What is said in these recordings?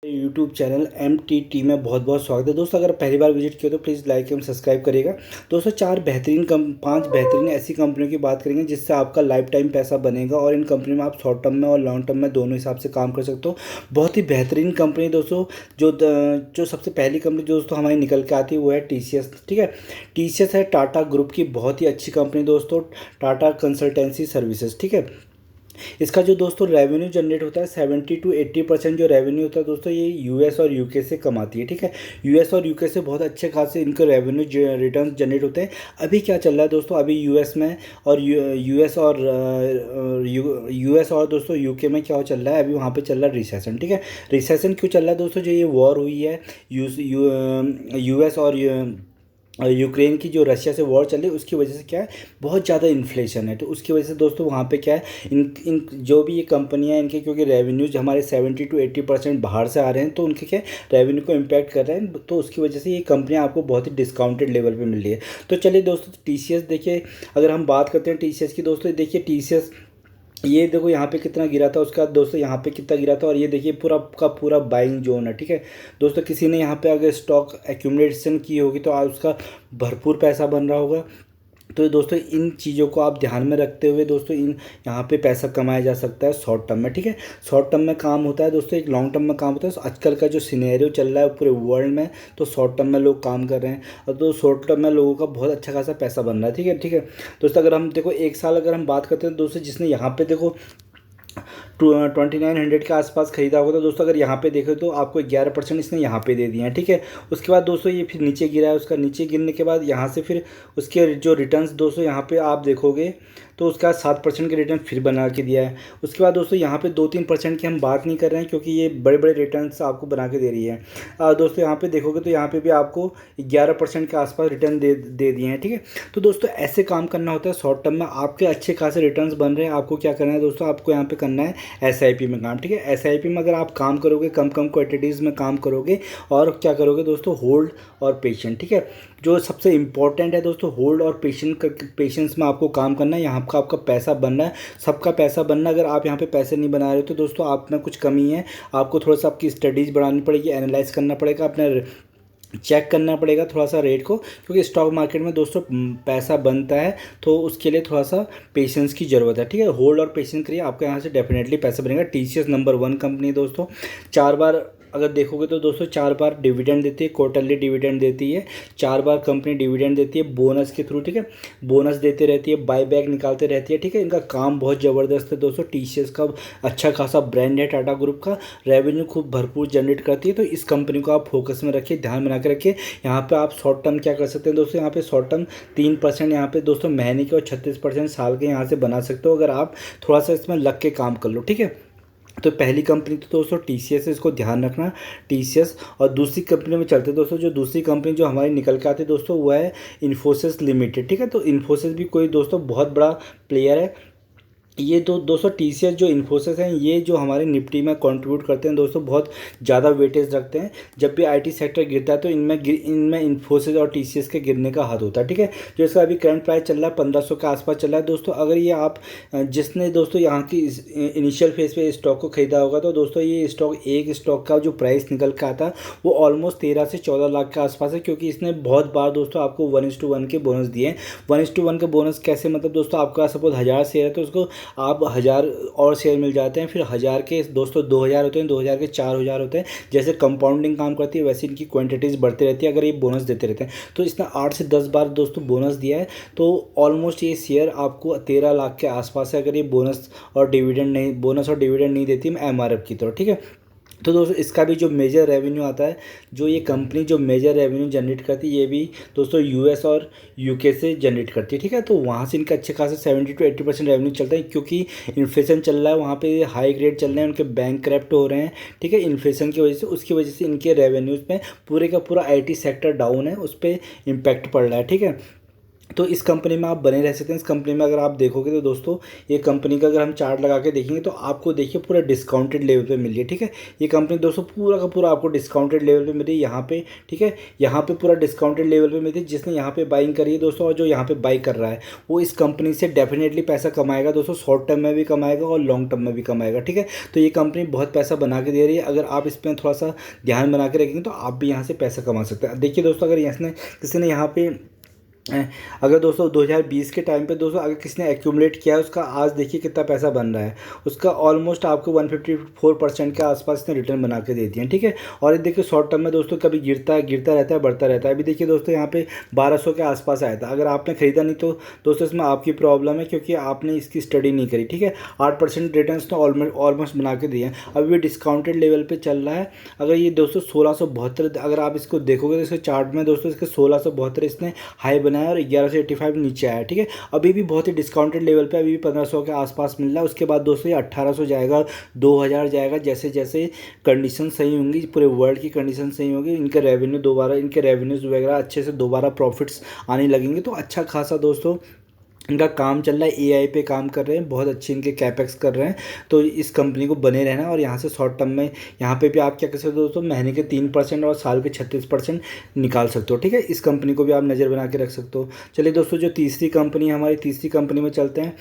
YouTube channel MTT में बहुत बहुत स्वागत है दोस्तों। अगर पहली बार विजिट किया तो प्लीज़ लाइक एवं सब्सक्राइब करिएगा। दोस्तों पांच बेहतरीन ऐसी कंपनियों की बात करेंगे जिससे आपका लाइफ टाइम पैसा बनेगा और इन कंपनी में आप शॉर्ट टर्म में और लॉन्ग टर्म में दोनों हिसाब से काम कर सकते हो। बहुत ही बेहतरीन कंपनी दोस्तों। जो सबसे पहली कंपनी दोस्तों हमारी निकल के आती है वो है TCS। ठीक है, TCS है टाटा ग्रुप की बहुत ही अच्छी कंपनी दोस्तों, टाटा कंसल्टेंसी सर्विसेज। ठीक है, इसका जो दोस्तों रेवेन्यू जनरेट होता है 70 to 80% जो रेवेन्यू होता है दोस्तों ये US और UK से कमाती है। ठीक है, US और UK से बहुत अच्छे खासे इनके रेवेन्यू रिटर्न जनरेट होते हैं। अभी क्या चल रहा है दोस्तों, अभी US में और US और दोस्तों UK में क्या चल रहा है, अभी वहाँ पे चल रहा है रिसेशन। ठीक है, रिसेशन क्यों चल रहा है दोस्तों, जो ये वॉर हुई है US और यूक्रेन की, जो रशिया से वॉर चल रही है उसकी वजह से क्या है, बहुत ज़्यादा इन्फ्लेशन है। तो उसकी वजह से दोस्तों वहाँ पे क्या है, इन जो भी ये कंपनियाँ इनके, क्योंकि रेवेन्यूज हमारे 70 to 80% बाहर से आ रहे हैं तो उनके क्या रेवेन्यू को इम्पैक्ट कर रहे हैं। तो उसकी वजह से ये कंपनियाँ आपको बहुत ही डिस्काउंटेड लेवल पे मिल रही है। तो चलिए दोस्तों TCS देखिए, अगर हम बात करते हैं TCS की दोस्तों, देखिए TCS ये देखो यहाँ पे कितना गिरा था, उसका दोस्तों यहाँ पे कितना गिरा था, और ये देखिए पूरा का पूरा बाइंग जोन है। ठीक है दोस्तों, किसी ने यहाँ पे अगर स्टॉक एक्यूमुलेशन की होगी तो आज उसका भरपूर पैसा बन रहा होगा। तो दोस्तों इन चीज़ों को आप ध्यान में रखते हुए दोस्तों इन यहाँ पे पैसा कमाया जा सकता है शॉर्ट टर्म में। ठीक है, शॉर्ट टर्म में काम होता है दोस्तों, एक लॉन्ग टर्म में काम होता है। तो आजकल का जो सिनेरियो चल रहा है पूरे वर्ल्ड में, तो शॉर्ट टर्म में लोग काम कर रहे हैं और तो शॉर्ट टर्म में लोगों का बहुत अच्छा खासा पैसा बन रहा है। ठीक है दोस्तों, अगर हम देखो एक साल अगर हम बात करते हैं दोस्तों, जिसने यहाँ पे देखो 2900 के आसपास खरीदा होगा, तो दोस्तों अगर यहाँ पे देखो तो आपको 11% इसने यहाँ पे दे दिए हैं। ठीक है, उसके बाद दोस्तों ये फिर नीचे गिरा है, उसका नीचे गिरने के बाद यहाँ से फिर उसके जो रिटर्न्स दोस्तों यहाँ पे आप देखोगे तो उसका 7% के रिटर्न फिर बना के दिया है। उसके बाद दोस्तों यहाँ पे 2-3% की हम बात नहीं कर रहे हैं क्योंकि ये बड़े बड़े रिटर्न्स आपको बना के दे रही है। दोस्तों यहाँ पे देखोगे तो यहाँ पे भी आपको 11% के आसपास रिटर्न दे दिए हैं। ठीक है, तो दोस्तों ऐसे काम करना होता है शॉर्ट टर्म में, आपके अच्छे खासे रिटर्न्स बन रहे हैं। आपको क्या करना है दोस्तों, आपको यहाँ पे करना है SIP में काम। ठीक है, SIP में अगर आप काम करोगे, कम क्वांटिटीज़ में काम करोगे और क्या करोगे दोस्तों, होल्ड और पेशेंट। ठीक है, जो सबसे इंपॉर्टेंट है दोस्तों, होल्ड और पेशेंस में आपको काम करना है। यहाँ का आपका पैसा बनना है, सबका पैसा बनना। अगर आप यहाँ पे पैसे नहीं बना रहे हो तो दोस्तों आप में कुछ कमी है, आपको थोड़ा सा आपकी स्टडीज़ बढ़ानी पड़ेगी, एनालाइज करना पड़ेगा, अपने चेक करना पड़ेगा थोड़ा सा रेट को, क्योंकि स्टॉक मार्केट में दोस्तों पैसा बनता है तो उसके लिए थोड़ा सा पेशेंस की ज़रूरत है। ठीक है, होल्ड और पेशेंस करिए, आपके यहाँ से डेफिनेटली पैसा बनेगा। TCS नंबर 1 कंपनी है दोस्तों, 4 बार अगर देखोगे तो दोस्तों 4 बार डिविडेंड देती है, क्वार्टरली डिविडेंड देती है, 4 बार कंपनी डिविडेंड देती है बोनस के थ्रू। ठीक है, बोनस देते रहती है, बाय बैक निकालते रहती है। ठीक है, इनका काम बहुत ज़बरदस्त है दोस्तों। TCS का अच्छा खासा ब्रांड है, टाटा ग्रुप का, रेवेन्यू खूब भरपूर जनरेट करती है। तो इस कंपनी को आप फोकस में रखिए, ध्यान बना के रखिए। यहाँ पे आप शॉर्ट टर्म क्या कर सकते हैं दोस्तों, यहाँ पे शॉर्ट टर्म 3% यहाँ पे दोस्तों महीने के और 36% साल के यहाँ से बना सकते हो, अगर आप थोड़ा सा इसमें लग के काम कर लो। ठीक है, तो पहली कंपनी तो दोस्तों TCS है, इसको ध्यान रखना TCS। और दूसरी कंपनी में चलते दोस्तों, जो दूसरी कंपनी जो हमारी निकल के आती है दोस्तों वो है इन्फोसिस लिमिटेड। ठीक है, तो इन्फोसिस भी कोई दोस्तों बहुत बड़ा प्लेयर है। ये दोस्तों TCS जो इन्फोसिस हैं, ये जो हमारे निफ्टी में कंट्रीब्यूट करते हैं दोस्तों, बहुत ज़्यादा वेटेज रखते हैं। जब भी IT सेक्टर गिरता है तो इनमें इन्फोसिस और TCS के गिरने का हाथ होता है। ठीक है, जो इसका अभी करंट प्राइस चल रहा है 1500 के आसपास चल रहा है दोस्तों। अगर ये आप जिसने दोस्तों यहाँ की इनिशियल फेज पे स्टॉक को खरीदा होगा तो दोस्तों ये एक स्टॉक का जो प्राइस निकल के आता है वो ऑलमोस्ट 13 से 14 लाख के आसपास है, क्योंकि इसने बहुत बार दोस्तों आपको 1:1 के बोनस दिए हैं। 1:1 के बोनस कैसे, मतलब दोस्तों आपका सपोज 1000 शेयर है तो उसको आप 1000 और शेयर मिल जाते हैं, फिर 1000 के दोस्तों 2000 होते हैं, 2000 के 4000 होते हैं। जैसे कंपाउंडिंग काम करती है वैसे इनकी क्वांटिटीज़ बढ़ती रहती है अगर ये बोनस देते रहते हैं। तो इसने 8 से 10 बार दोस्तों बोनस दिया है, तो ऑलमोस्ट ये शेयर आपको 13 लाख के आसपास है, अगर ये बोनस और डिविडेंड नहीं देती MRF की तरह। ठीक है, तो दोस्तों इसका भी जो मेजर रेवेन्यू आता है, जो ये कंपनी जो मेजर रेवेन्यू जनरेट करती है, ये भी दोस्तों US और UK से जनरेट करती है। ठीक है, तो वहाँ से इनका अच्छे खासे 70 to 80% रेवेन्यू चलता है, क्योंकि इन्फ्लेशन चल रहा है वहाँ पे, हाई ग्रेड चल रहे हैं, उनके बैंक करप्ट हो रहे हैं। ठीक है, इन्फ्लेशन की वजह से, उसकी वजह से इनके रेवेन्यूज़ में पूरे का पूरा IT सेक्टर डाउन है, उस पर इम्पैक्ट पड़ रहा है। ठीक है, तो इस कंपनी में आप बने रह सकते हैं। इस कंपनी में अगर आप देखोगे तो दोस्तों, ये कंपनी का अगर हम चार्ट लगा के देखेंगे तो आपको देखिए पूरा डिस्काउंटेड लेवल पे मिल रही है, ठीक है। ये कंपनी दोस्तों पूरा का पूरा आपको डिस्काउंटेड लेवल पे मिल रही है यहाँ पे, ठीक है। यहाँ पे पूरा डिस्काउंटेड लेवल पे मिल रही है। जिसने यहाँ पे बाइंग करी है दोस्तों, और जो यहाँ पे बाई कर रहा है, वो इस कंपनी से डेफिनेटली पैसा कमाएगा दोस्तों। शॉर्ट टर्म में भी कमाएगा और लॉन्ग टर्म में भी कमाएगा, ठीक है। तो ये कंपनी बहुत पैसा बना के दे रही है। अगर आप इस पर थोड़ा सा ध्यान बना के रखेंगे तो आप भी यहाँ से पैसा कमा सकते हैं। देखिए दोस्तों, अगर इसने किसी ने यहाँ पे अगर दोस्तों 2020 के टाइम पे दोस्तों अगर किसी ने एक्यूमुलेट किया है, उसका आज देखिए कितना पैसा बन रहा है। उसका ऑलमोस्ट आपको 154% के आसपास इसने रिटर्न बना के दे दिए हैं, ठीक है। और ये देखिए शॉर्ट टर्म में दोस्तों कभी गिरता रहता है, बढ़ता रहता है। अभी देखिए दोस्तों यहाँ पे 1200 के आसपास आया था। अगर आपने खरीदा नहीं तो दोस्तों इसमें आपकी प्रॉब्लम है, क्योंकि आपने इसकी स्टडी नहीं करी, ठीक है। 8% रिटर्न तो ऑलमोस्ट बना के दिए हैं। अभी भी डिस्काउंटेड लेवल पर चल रहा है। अगर ये दोस्तों 1672, अगर आप इसको देखोगे तो इसके चार्ट में दोस्तों इसके 1672 इसने हाई बनाया और 1185 नीचे आया, ठीक है। अभी भी बहुत ही डिस्काउंटेड लेवल पे अभी भी 1500 के आसपास मिल रहा है। उसके बाद दोस्तों ये 1800 जाएगा, 2000 जाएगा। जैसे जैसे कंडीशन सही होंगी, पूरे वर्ल्ड की कंडीशन सही होगी, इनके रेवेन्यूज़ वगैरह अच्छे से दोबारा प्रॉफिट्स आने लगेंगे। तो अच्छा खासा दोस्तों इनका काम चल रहा है, एआई पे काम कर रहे हैं, बहुत अच्छे इनके कैपेक्स कर रहे हैं। तो इस कंपनी को बने रहना, और यहाँ से शॉर्ट टर्म में यहाँ पे भी आप क्या कर सकते हो दोस्तों, महीने के 3% और साल के 36% निकाल सकते हो, ठीक है। इस कंपनी को भी आप नज़र बना के रख सकते हो। चलिए दोस्तों, जो तीसरी कंपनी है हमारी, तीसरी कंपनी में चलते हैं।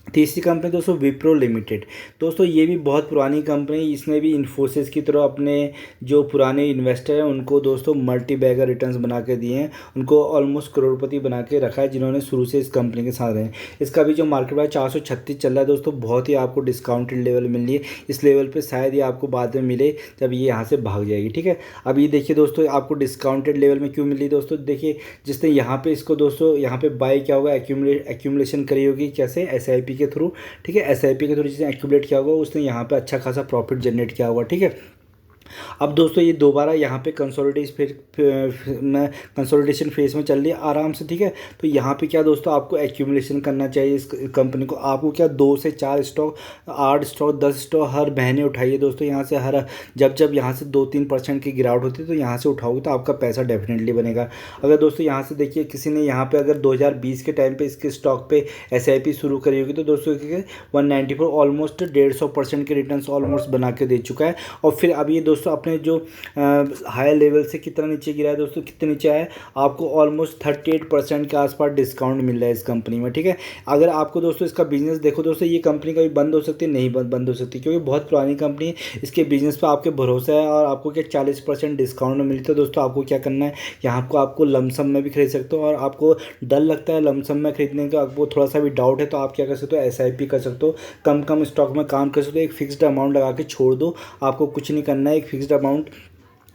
तीसरी कंपनी दोस्तों विप्रो लिमिटेड। दोस्तों ये भी बहुत पुरानी कंपनी, इसने भी इन्फोसिस की तरह अपने जो पुराने इन्वेस्टर हैं उनको दोस्तों मल्टी बैगर रिटर्न्स बना के दिए हैं। उनको ऑलमोस्ट करोड़पति बना के रखा है, जिन्होंने शुरू से इस कंपनी के साथ हैं। इसका भी जो मार्केट प्राइस 436 चल रहा है दोस्तों, बहुत ही आपको डिस्काउंटेड लेवल मिल रही है। इस लेवल पर शायद ये आपको बाद में मिले जब ये यहाँ से भाग जाएगी, ठीक है। अब ये देखिए दोस्तों, आपको डिस्काउंटेड लेवल में क्यों मिल रही है दोस्तों, देखिए जिसने यहाँ पे इसको दोस्तों यहाँ पे बाई क्या होगा, एक्यूमुलेशन करी होगी, कैसे, SIP के थ्रू, ठीक है। SIP के थ्रू जिसने एक्यूमुलेट किया होगा उसने यहाँ पे अच्छा खासा प्रॉफिट जनरेट किया होगा, ठीक है। अब दोस्तों ये दोबारा यहाँ पे कंसोलिडेशन फेज में चल रही है आराम से, ठीक है। तो यहाँ पे क्या दोस्तों, आपको एक्यूमुलेशन करना चाहिए इस कंपनी को। आपको क्या 2 से 4 स्टॉक, 8 स्टॉक, 10 स्टॉक हर महीने उठाइए दोस्तों यहाँ से। हर जब यहाँ से 2-3% की गिरावट होती है तो यहाँ से उठाओगे तो आपका पैसा डेफिनेटली बनेगा। अगर दोस्तों यहाँ से देखिए, किसी ने यहाँ पे अगर 2020 के टाइम पे इसके स्टॉक पे SIP शुरू करी होगी तो दोस्तों 194 ऑलमोस्ट 150% के रिटर्न्स ऑलमोस्ट बना के दे चुका है। और फिर अब ये दोस्तों अपने जो हाई लेवल से कितना नीचे गिरा है दोस्तों, कितने नीचे आया है, आपको ऑलमोस्ट 38% के आसपास डिस्काउंट मिल रहा है इस कंपनी में, ठीक है। अगर आपको दोस्तों इसका बिजनेस देखो दोस्तों, ये कंपनी कभी बंद हो सकती है, नहीं बंद हो सकती, क्योंकि बहुत पुरानी कंपनी है। इसके बिजनेस पर आपके भरोसा है, और आपको क्या 40% डिस्काउंट मिलता है दोस्तों। आपको क्या करना है, यहाँ को आपको लमसम में भी खरीद सकते हो, और आपको डर लगता है लमसम में खरीदने का, आपको थोड़ा सा भी डाउट है तो आप क्या कर सकते हो, SIP कर सकते हो, कम स्टॉक में काम कर सकते हो। एक फिक्स्ड अमाउंट लगा के छोड़ दो, आपको कुछ नहीं करना है। एक फिक्स्ड अमाउंट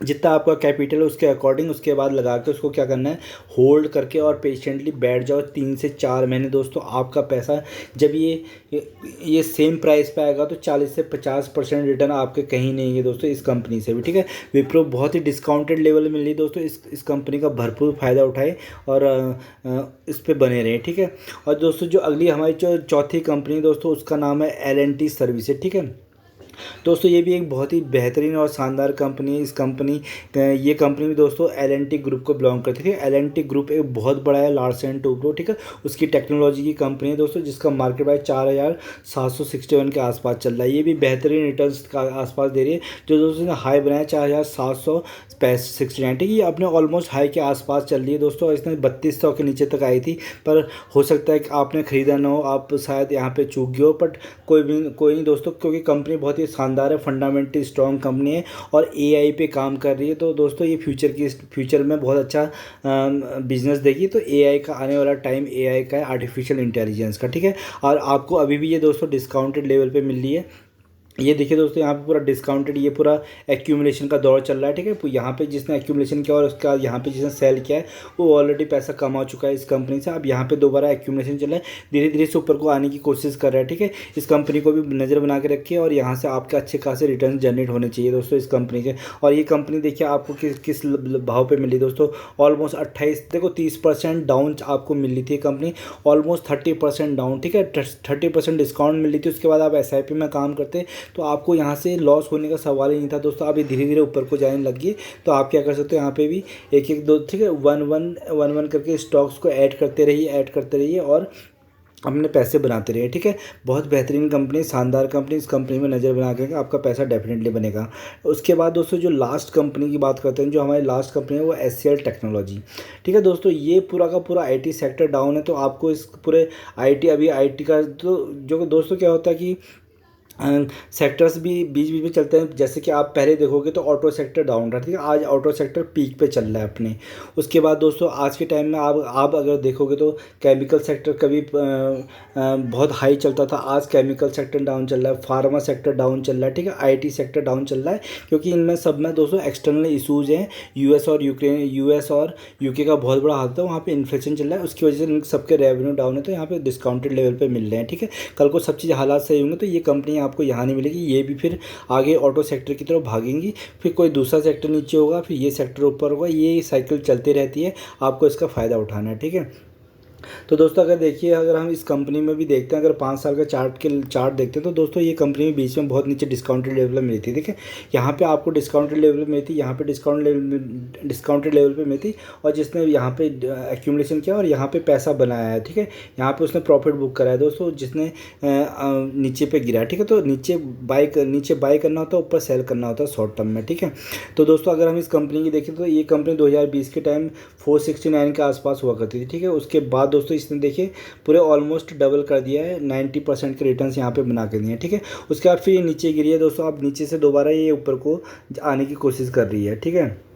जितना आपका कैपिटल है उसके अकॉर्डिंग, उसके बाद लगा के उसको क्या करना है, होल्ड करके और पेशेंटली बैठ जाओ 3 से 4 महीने दोस्तों। आपका पैसा जब ये सेम प्राइस पे आएगा तो 40 से 50% रिटर्न आपके कहीं नहीं है दोस्तों इस कंपनी से भी, ठीक है। विप्रो बहुत ही डिस्काउंटेड लेवल में मिल रही है दोस्तों। इस कंपनी का भरपूर फ़ायदा उठाए और इस पर बने रहें, ठीक है। और दोस्तों जो अगली हमारी जो चौथी कंपनी दोस्तों, उसका नाम है L&T सर्विसेज, ठीक है। दोस्तों ये भी एक बहुत ही बेहतरीन और शानदार कंपनी है। ये कंपनी भी दोस्तों L&T ग्रुप को बिलोंग करती है। L&T ग्रुप एक बहुत बड़ा है, लार्सन टुब्रो, ठीक है। उसकी टेक्नोलॉजी की कंपनी है दोस्तों, जिसका मार्केट प्राइस 4761 के आसपास चल रहा है। ये भी बेहतरीन रिटर्न्स का आसपास दे रही है। जो दोस्तों हाई बनाया 4769, ठीक है। ये अपने ऑलमोस्ट हाई के आसपास चल रही है दोस्तों। इसने 3200 के नीचे तक आई थी, पर हो सकता है कि आपने ख़रीदा ना हो, आप शायद यहाँ पे चूक गए हो। बट कोई नहीं दोस्तों, क्योंकि कंपनी बहुत ही शानदार है, फंडामेंटली स्ट्रॉन्ग कंपनी है और AI पे काम कर रही है। तो दोस्तों ये फ्यूचर में बहुत अच्छा बिजनेस देगी। तो AI का आने वाला टाइम AI का है, आर्टिफिशियल इंटेलिजेंस का, ठीक है। और आपको अभी भी ये दोस्तों डिस्काउंटेड लेवल पे मिल रही है। ये देखिए दोस्तों, यहाँ पे पूरा डिस्काउंटेड, ये पूरा एक्यूमुलेशन का दौर चल रहा है, ठीक है। यहाँ पे जिसने एक्यूमुलेशन किया और उसका यहाँ पे जिसने सेल किया है वो ऑलरेडी पैसा कमा चुका है इस कंपनी से। अब यहाँ पे दोबारा एक्यूमुलेशन चल रहा है, धीरे धीरे से ऊपर को आने की कोशिश कर रहा है, ठीक है। इस कंपनी को भी नज़र बना के रखिए, और यहाँ से आपके अच्छे खासे रिटर्न जनरेट होने चाहिए दोस्तों इस कंपनी के। और ये कंपनी देखिए आपको किस भाव पर मिली दोस्तों, ऑलमोस्ट 30% डाउन आपको मिल रही थी कंपनी, ऑलमोस्ट 30% डाउन, ठीक है। 30% डिस्काउंट मिल रही थी। उसके बाद आप SIP में काम करते तो आपको यहाँ से लॉस होने का सवाल ही नहीं था दोस्तों। आप ये धीरे धीरे ऊपर को जाने लगी तो आप क्या कर सकते हो, यहाँ पे भी एक एक दो, ठीक है, वन वन वन वन करके स्टॉक्स को ऐड करते रहिए और अपने पैसे बनाते रहिए, ठीक है। बहुत बेहतरीन कंपनी, शानदार कंपनी, इस कंपनी में नज़र बना करके आपका पैसा डेफिनेटली बनेगा। उसके बाद दोस्तों जो लास्ट कंपनी की बात करते हैं, जो हमारी लास्ट कंपनी है वो HCL टेक्नोलॉजी, ठीक है दोस्तों। ये पूरा का पूरा IT सेक्टर डाउन है, तो आपको इस पूरे IT का तो जो दोस्तों क्या होता है कि सेक्टर्स भी बीच बीच में चलते हैं। जैसे कि आप पहले देखोगे तो ऑटो सेक्टर डाउन रहा, ठीक है, आज ऑटो सेक्टर पीक पे चल रहा है अपने। उसके बाद दोस्तों आज के टाइम में आप अगर देखोगे तो केमिकल सेक्टर कभी बहुत हाई चलता था, आज केमिकल सेक्टर डाउन चल रहा है, फार्मा सेक्टर डाउन चल रहा है, ठीक है, IT सेक्टर डाउन चल रहा है, क्योंकि इनमें सब में दोस्तों एक्सटर्नल इशूज़ हैं। US और UK का बहुत बड़ा हाथ है, वहाँ पर इन्फ्लेशन चल रहा है, उसकी वजह से इन सबके रेवेन्यू डाउन है, तो यहाँ पर डिस्काउंटेड लेवल पर मिल रहे हैं, ठीक है। कल को सब चीज़ हालात सही होंगे तो ये कंपनी आपको यहाँ नहीं मिलेगी, ये भी फिर आगे ऑटो सेक्टर की तरफ भागेंगी, फिर कोई दूसरा सेक्टर नीचे होगा, फिर ये सेक्टर ऊपर होगा, ये साइकिल चलती रहती है, आपको इसका फ़ायदा उठाना है, ठीक है। तो दोस्तों अगर देखिए, अगर हम इस कंपनी में भी देखते हैं, अगर 5 साल का चार्ट देखते हैं तो दोस्तों ये कंपनी में बीच में बहुत नीचे डिस्काउंटेड लेवल में मिलती है, ठीक है। यहाँ पे आपको डिस्काउंटेड लेवल में मिलती, यहाँ पे डिस्काउंटेड लेवल पे मिलती, और जिसने यहाँ पे एक्यूमुलेशन किया और यहाँ पे पैसा बनाया है, ठीक है, यहाँ पे उसने प्रॉफिट बुक करा है दोस्तों, जिसने नीचे पे गिरा है, ठीक है। तो नीचे बाय करना होता है, ऊपर सेल करना होता है शॉर्ट टर्म में, ठीक है। तो दोस्तों अगर हम इस कंपनी की देखें तो ये कंपनी 2020 के टाइम 469 के आसपास हुआ करती थी, ठीक है। उसके बाद दोस्तों इसने देखिए पूरे ऑलमोस्ट डबल कर दिया है, 90% के रिटर्न्स यहाँ पे बना के दिए हैं, ठीक है। उसके बाद फिर ये नीचे गिरी है दोस्तों, अब नीचे से दोबारा ये ऊपर को आने की कोशिश कर रही है, ठीक है।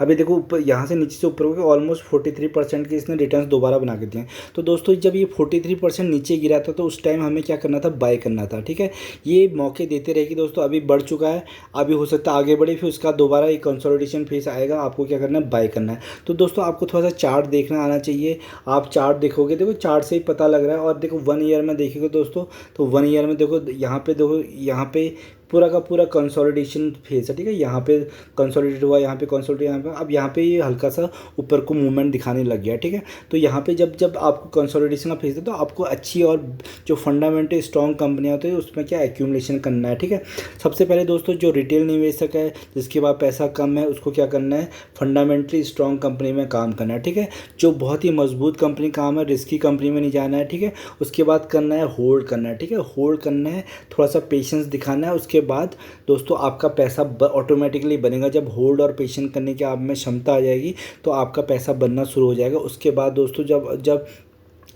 अभी देखो ऊपर, यहाँ से नीचे से ऊपर हो गया, ऑलमोस्ट 43% के इसने रिटर्न्स दोबारा बना के दिए हैं। तो दोस्तों जब ये 43% नीचे गिरा था तो उस टाइम हमें क्या करना था, बाय करना था, ठीक है। ये मौके देते रहेगी दोस्तों, अभी बढ़ चुका है, अभी हो सकता है आगे बढ़े, फिर उसका दोबारा एक कंसोलिडेशन फेस आएगा, आपको क्या करना है, बाय करना है। तो दोस्तों आपको थोड़ा सा चार्ट देखना आना चाहिए, आप चार्ट देखोगे, देखो चार्ट से ही पता लग रहा है। और देखो 1 ईयर में देखोगे दोस्तों, तो 1 ईयर में देखो यहाँ पे, देखो यहाँ पे पूरा का पूरा कंसोलिडेशन फेस है, ठीक है। यहाँ पे कंसोलिडेट हुआ, यहाँ पे कंसोलिडेट, यहाँ पे अब यहाँ पे ये हल्का सा ऊपर को मूवमेंट दिखाने लग गया, ठीक है। तो यहाँ पे जब आपको कंसोलिडेशन का फेस है तो आपको अच्छी और जो फंडामेंटल स्ट्रॉन्ग कंपनियाँ होती है उसमें क्या एक्यूमुलेशन करना है, ठीक है। सबसे पहले दोस्तों जो रिटेल निवेशक है, जिसके पास पैसा कम है, उसको क्या करना है, फंडामेंटली स्ट्रॉन्ग कंपनी में काम करना है, ठीक है। जो बहुत ही मजबूत कंपनी काम है, रिस्की कंपनी में नहीं जाना है, ठीक है। उसके बाद करना है होल्ड करना है, ठीक है, होल्ड करना है, थोड़ा सा पेशेंस दिखाना है। उसके बाद दोस्तों आपका पैसा ऑटोमेटिकली बनेगा। जब होल्ड और पेशेंस करने की आप में क्षमता आ जाएगी तो आपका पैसा बनना शुरू हो जाएगा। उसके बाद दोस्तों जब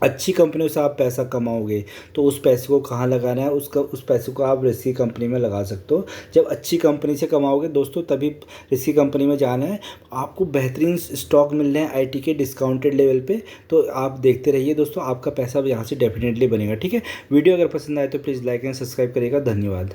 अच्छी कंपनियों से आप पैसा कमाओगे तो उस पैसे को कहाँ लगाना है, उस पैसे को आप रिस्की कंपनी में लगा सकते हो। जब अच्छी कंपनी से कमाओगे दोस्तों तभी रिस्की कंपनी में जाना है। आपको बेहतरीन स्टॉक मिल रहे हैं IT के डिस्काउंटेड लेवल पे, तो आप देखते रहिए दोस्तों, आपका पैसा यहाँ से डेफिनेटली बनेगा, ठीक है। वीडियो अगर पसंद आए तो प्लीज़ लाइक एंड सब्सक्राइब करिएगा। धन्यवाद।